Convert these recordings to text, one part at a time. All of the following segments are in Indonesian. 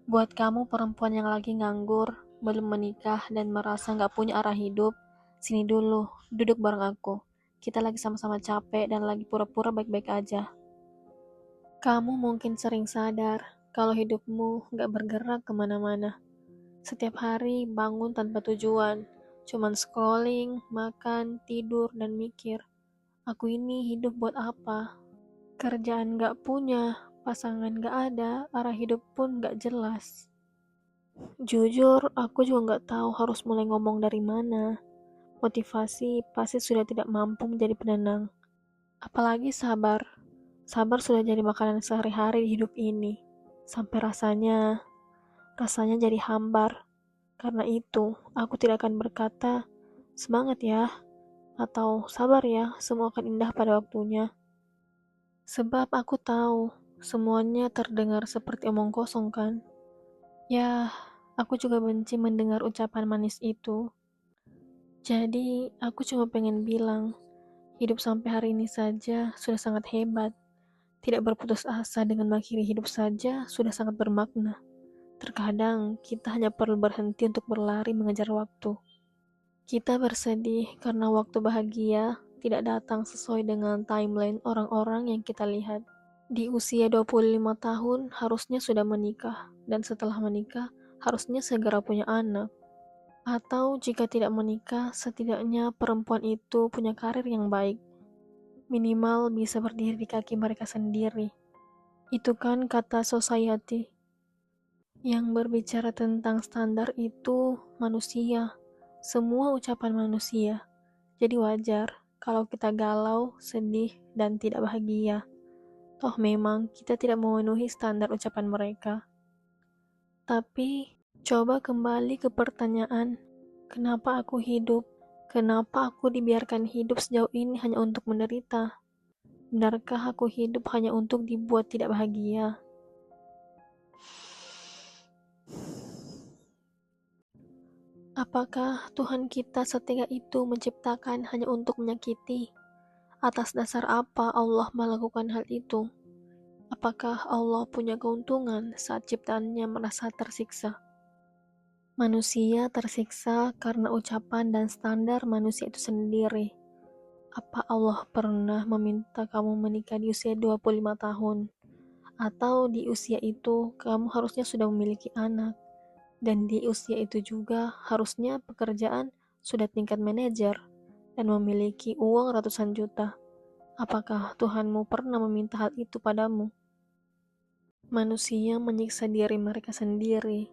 Buat kamu perempuan yang lagi nganggur, belum menikah dan merasa nggak punya arah hidup, sini dulu, duduk bareng aku. Kita lagi sama-sama capek dan lagi pura-pura baik-baik aja. Kamu mungkin sering sadar kalau hidupmu nggak bergerak kemana-mana. Setiap hari bangun tanpa tujuan, cuman scrolling, makan, tidur, dan mikir, aku ini hidup buat apa? Kerjaan nggak punya, pasangan nggak ada, arah hidup pun nggak jelas. Jujur, aku juga nggak tahu harus mulai ngomong dari mana. Motivasi pasti sudah tidak mampu menjadi penenang. Apalagi sabar. Sabar sudah jadi makanan sehari-hari di hidup ini. Sampai rasanya jadi hambar. Karena itu, aku tidak akan berkata, semangat ya, atau sabar ya, semua akan indah pada waktunya. Sebab aku tahu, semuanya terdengar seperti omong kosong kan? Ya, aku juga benci mendengar ucapan manis itu. Jadi, aku cuma pengen bilang, hidup sampai hari ini saja sudah sangat hebat. Tidak berputus asa dengan mengakhiri hidup saja sudah sangat bermakna. Terkadang, kita hanya perlu berhenti untuk berlari mengejar waktu. Kita bersedih karena waktu bahagia tidak datang sesuai dengan timeline orang-orang yang kita lihat. Di usia 25 tahun harusnya sudah menikah, dan setelah menikah harusnya segera punya anak. Atau jika tidak menikah, setidaknya perempuan itu punya karir yang baik. Minimal bisa berdiri di kaki mereka sendiri. Itu kan kata society. Yang berbicara tentang standar itu manusia. Semua ucapan manusia. Jadi wajar kalau kita galau, sedih, dan tidak bahagia. Toh memang kita tidak memenuhi standar ucapan mereka. Tapi coba kembali ke pertanyaan, kenapa aku hidup? Kenapa aku dibiarkan hidup sejauh ini hanya untuk menderita? Benarkah aku hidup hanya untuk dibuat tidak bahagia? Apakah Tuhan kita setega itu menciptakan hanya untuk menyakiti? Atas dasar apa Allah melakukan hal itu? Apakah Allah punya keuntungan saat ciptaannya merasa tersiksa? Manusia tersiksa karena ucapan dan standar manusia itu sendiri. Apa Allah pernah meminta kamu menikah di usia 25 tahun? Atau di usia itu kamu harusnya sudah memiliki anak? Dan di usia itu juga harusnya pekerjaan sudah tingkat manajer dan memiliki uang ratusan juta. Apakah Tuhanmu pernah meminta hal itu padamu? Manusia menyiksa diri mereka sendiri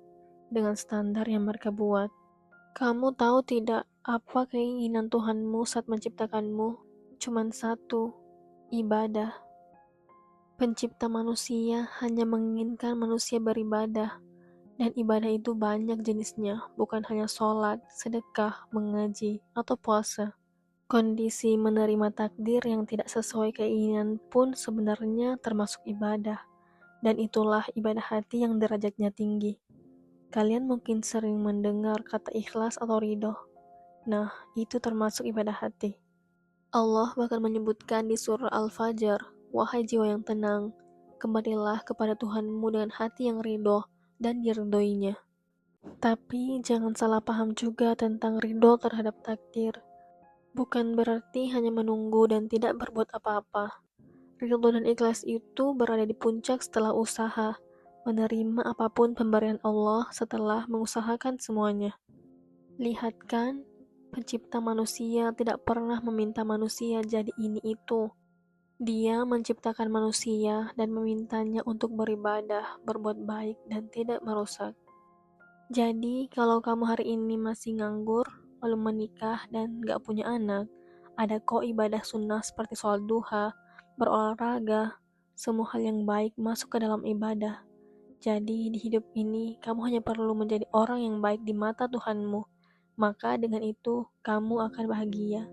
dengan standar yang mereka buat. Kamu tahu tidak apa keinginan Tuhanmu saat menciptakanmu? Cuman satu, ibadah. Pencipta manusia hanya menginginkan manusia beribadah. Dan ibadah itu banyak jenisnya, bukan hanya sholat, sedekah, mengaji, atau puasa. Kondisi menerima takdir yang tidak sesuai keinginan pun sebenarnya termasuk ibadah. Dan itulah ibadah hati yang derajatnya tinggi. Kalian mungkin sering mendengar kata ikhlas atau ridho. Nah, itu termasuk ibadah hati. Allah bahkan menyebutkan di surah Al-Fajr, wahai jiwa yang tenang, kembalilah kepada Tuhanmu dengan hati yang ridho dan diridhoinya. Tapi jangan salah paham juga tentang ridho terhadap takdir. Bukan berarti hanya menunggu dan tidak berbuat apa-apa. Ridho dan ikhlas itu berada di puncak setelah usaha, menerima apapun pemberian Allah setelah mengusahakan semuanya. Lihat kan, pencipta manusia tidak pernah meminta manusia jadi ini itu. Dia menciptakan manusia dan memintanya untuk beribadah, berbuat baik, dan tidak merusak. Jadi, kalau kamu hari ini masih nganggur, belum menikah, dan gak punya anak, ada kok ibadah sunnah seperti sholat duha, berolahraga, semua hal yang baik masuk ke dalam ibadah. Jadi, di hidup ini, kamu hanya perlu menjadi orang yang baik di mata Tuhanmu. Maka dengan itu, kamu akan bahagia.